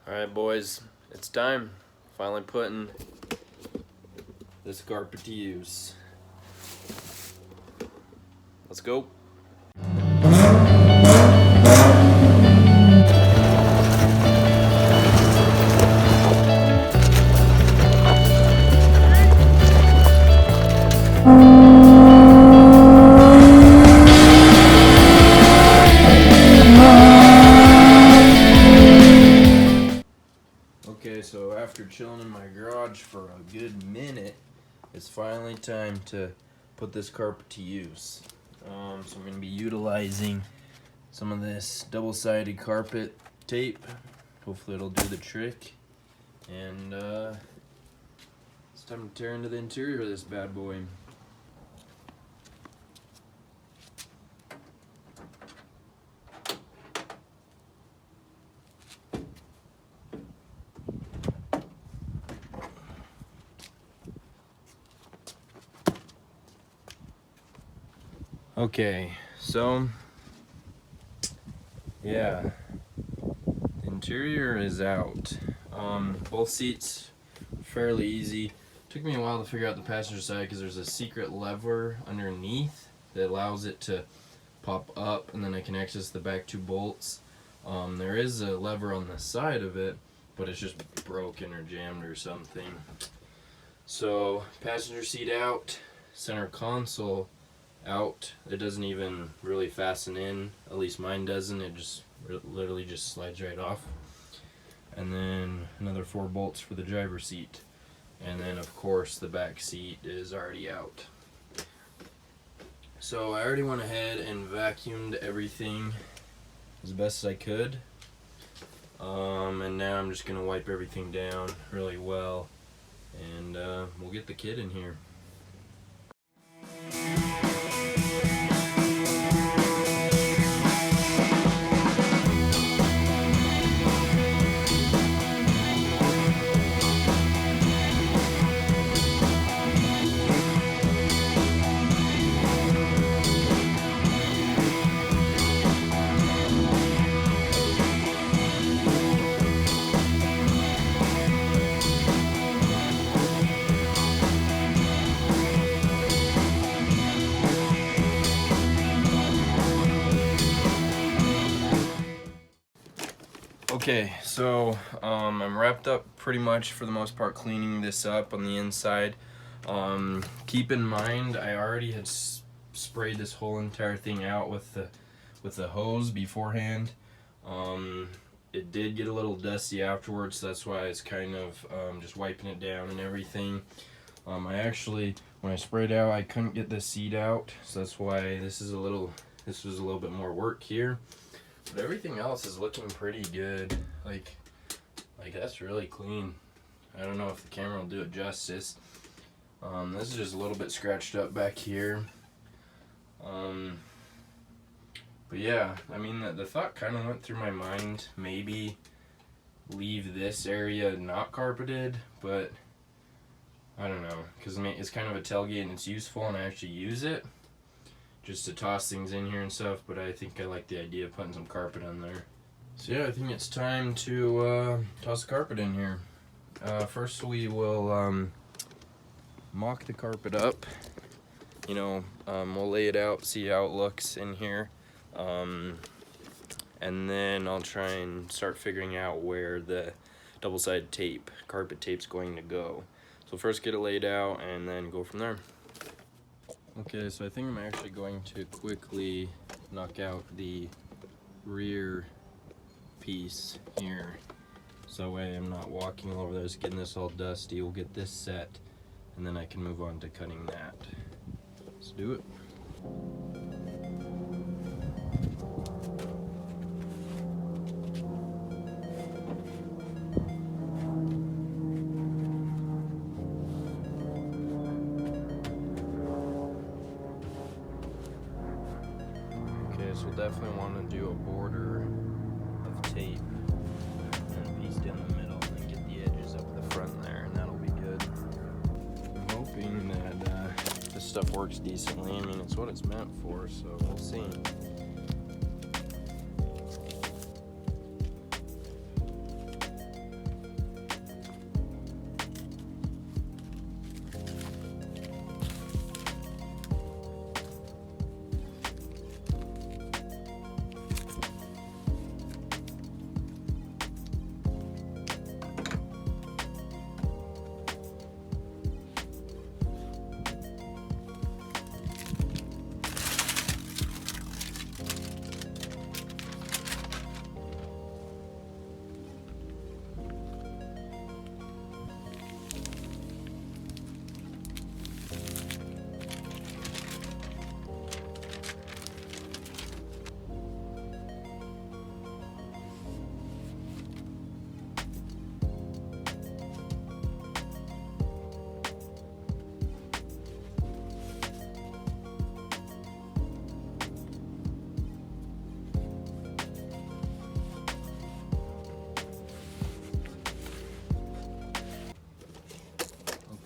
Alright boys, it's time. Finally putting this carpet to use. Let's go. Okay, so after chilling in my garage for a good minute, it's finally time to put this carpet to use. So I'm going to be utilizing some of this double-sided carpet tape. Hopefully it'll do the trick. And it's time to tear into the interior of this bad boy. Okay, so yeah, the interior is out. Both seats fairly easy. Took me a while to figure out the passenger side because there's a secret lever underneath that allows it to pop up, and then I can access the back two bolts. There is a lever on the side of it, but it's just broken or jammed or something. So passenger seat out, center console out. It doesn't even really fasten in, at least mine doesn't. It just literally just slides right off. And then another 4 bolts for the driver's seat, and then of course the back seat is already out. So I already went ahead and vacuumed everything as best as I could, and now I'm just gonna wipe everything down really well, and we'll get the kid in here. Okay, so I'm wrapped up pretty much for the most part cleaning this up on the inside. Keep in mind I already had sprayed this whole entire thing out with the hose beforehand. It did get a little dusty afterwards, so that's why it's kind of just wiping it down and everything. I actually, when I sprayed out, I couldn't get the seat out, so that's why this was a little bit more work here. But everything else is looking pretty good. Like that's really clean. I don't know if the camera will do it justice. This is just a little bit scratched up back here. But yeah, I mean, the thought kind of went through my mind, maybe leave this area not carpeted, but I don't know, because I mean, it's kind of a tailgate and it's useful and I actually use it just to toss things in here and stuff, but I think I like the idea of putting some carpet on there. So yeah, I think it's time to toss the carpet in here. First we will mock the carpet up. You know, we'll lay it out, see how it looks in here. And then I'll try and start figuring out where the double-sided tape, carpet tape's going to go. So first get it laid out and then go from there. Okay, so I think I'm actually going to quickly knock out the rear piece here, so that way I'm not walking all over this, getting this all dusty. We'll get this set, and then I can move on to cutting that. Let's do it. So we'll definitely want to do a border of tape and a piece down the middle and get the edges up the front there, and that'll be good. I'm hoping that this stuff works decently. I mean, it's what it's meant for, so we'll see.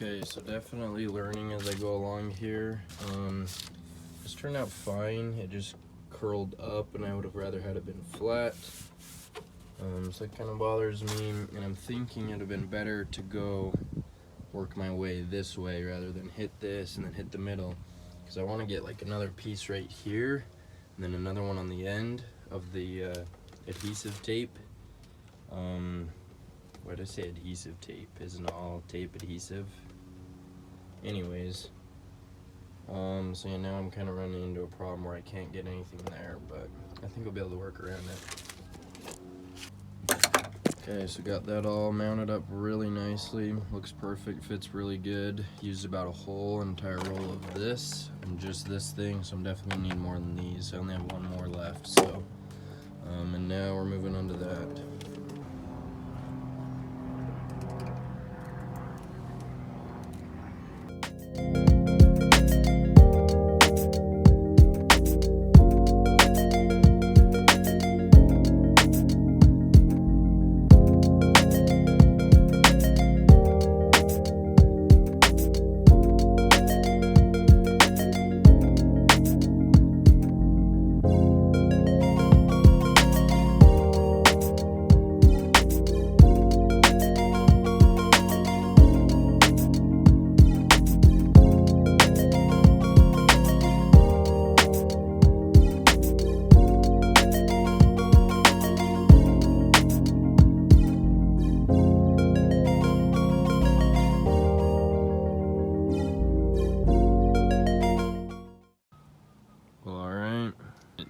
Okay, so definitely learning as I go along here. This turned out fine. It just curled up, and I would have rather had it been flat. So that kind of bothers me, and I'm thinking it would have been better to go work my way this way rather than hit this and then hit the middle, because I want to get like another piece right here and then another one on the end of the adhesive tape. Why did I say adhesive tape? Isn't all tape adhesive? Anyways, so yeah, now I'm kind of running into a problem where I can't get anything there, but I think I'll be able to work around it. Okay, so got that all mounted up really nicely. Looks perfect, fits really good. Used about a whole entire roll of this and just this thing, so I'm definitely gonna need more than these. I only have one more left, so and now we're moving on to that.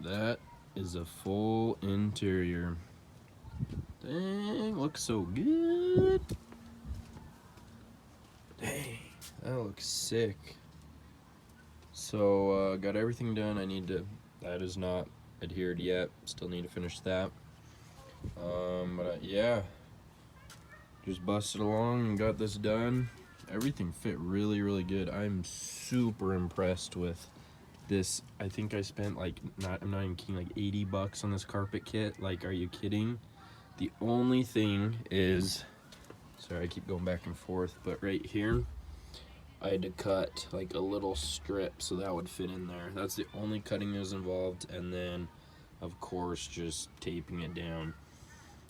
That is a full interior. Dang, looks so good. Dang, that looks sick. So got everything done. That is not adhered yet. Still need to finish that. But yeah, just busted along and got this done. Everything fit really, really good. I'm super impressed with this. I think I spent like, I'm not even kidding, like 80 bucks on this carpet kit. Like, are you kidding? The only thing is, sorry, I keep going back and forth, but right here I had to cut like a little strip so that would fit in there. That's the only cutting that was involved, and then of course just taping it down.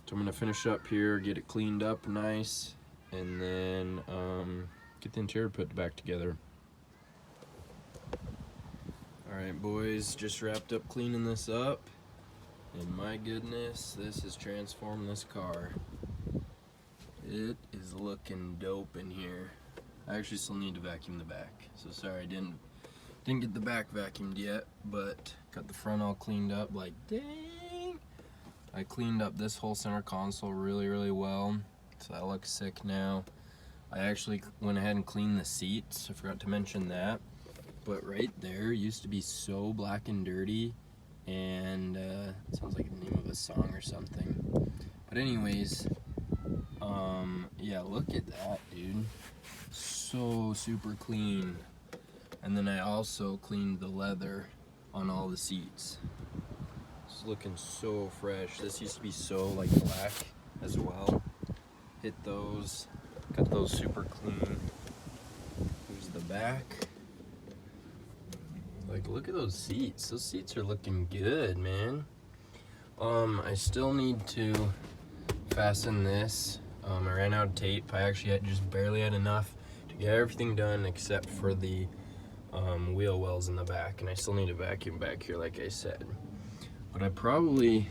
So I'm gonna finish up here, get it cleaned up nice, and then get the interior put back together. Alright boys, just wrapped up cleaning this up, and my goodness, this has transformed this car. It is looking dope in here. I actually still need to vacuum the back, so sorry I didn't get the back vacuumed yet, but got the front all cleaned up. Like, dang! I cleaned up this whole center console really, really well, so that looks sick now. I actually went ahead and cleaned the seats. I forgot to mention that. But right there used to be so black and dirty, and it sounds like the name of a song or something. But anyways, yeah, look at that, dude. So super clean. And then I also cleaned the leather on all the seats. It's looking so fresh. This used to be so like black as well. Hit those, got those super clean. Here's the back. Like, look at those seats. Those seats are looking good, man. I still need to fasten this. I ran out of tape. I actually just barely had enough to get everything done except for the wheel wells in the back, and I still need to vacuum back here, like I said. But I probably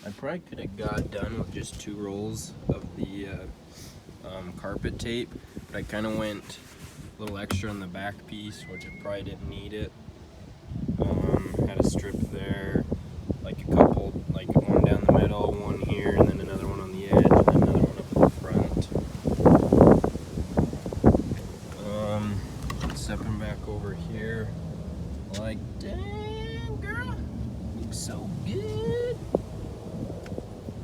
could have got done with just 2 rolls of the carpet tape, but I kind of went a little extra on the back piece, which I probably didn't need it. Had a strip there, like a couple, like one down the middle, one here, and then another one on the edge, and then another one up the front. Stepping back over here, like, dang girl, looks so good.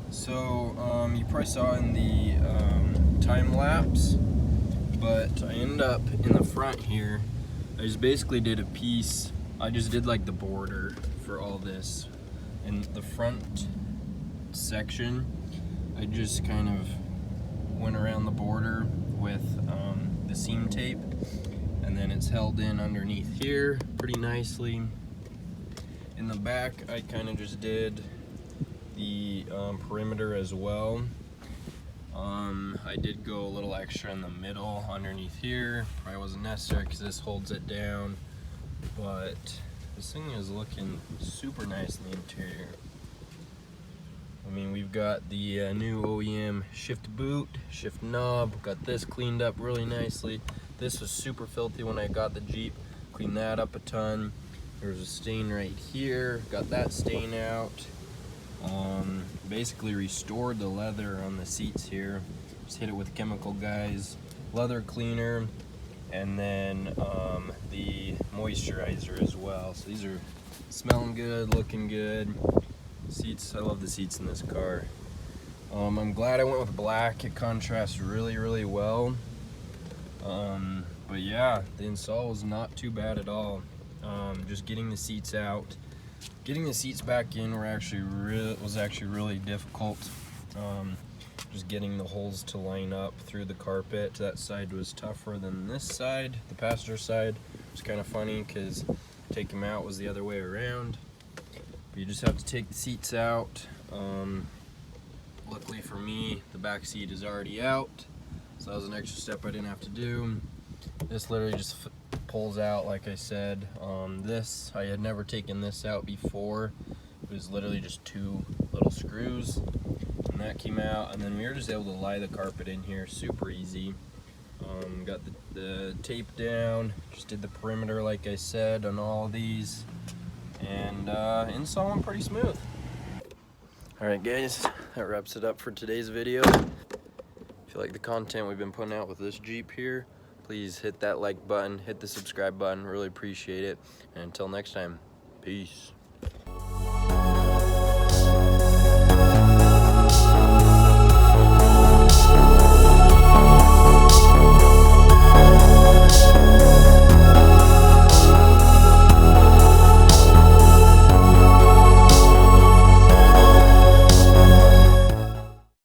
So you probably saw in the time lapse, but I ended up in the front here. I just basically did a piece. I just did like the border for all this. In the front section, I just kind of went around the border with the seam tape, and then it's held in underneath here pretty nicely. In the back, I kind of just did the perimeter as well. I did go a little extra in the middle underneath here. Probably wasn't necessary because this holds it down, but this thing is looking super nice in the interior. I mean, we've got the new OEM shift boot, shift knob, got this cleaned up really nicely. This was super filthy when I got the Jeep, cleaned that up a ton. There's a stain right here, got that stain out. Basically restored the leather on the seats here. Just hit it with chemical guys, leather cleaner, and then the moisturizer as well. So these are smelling good, looking good. Seats, I love the seats in this car. I'm glad I went with black. It contrasts really, really well. But yeah, the install was not too bad at all. Just getting the seats out. Getting the seats back in was actually really difficult. Just getting the holes to line up through the carpet. That side was tougher than this side. The passenger side was kind of funny because take them out was the other way around. But you just have to take the seats out. Luckily for me, the back seat is already out, so that was an extra step I didn't have to do. This literally just pulls out, like I said. This, I had never taken this out before. It was literally just 2 little screws, and that came out, and then we were just able to lie the carpet in here super easy. Got the tape down, just did the perimeter like I said on all of these, and install went pretty smooth. Alright guys, that wraps it up for today's video. If you like the content we've been putting out with this Jeep here, please hit that like button, hit the subscribe button, really appreciate it. And until next time, peace.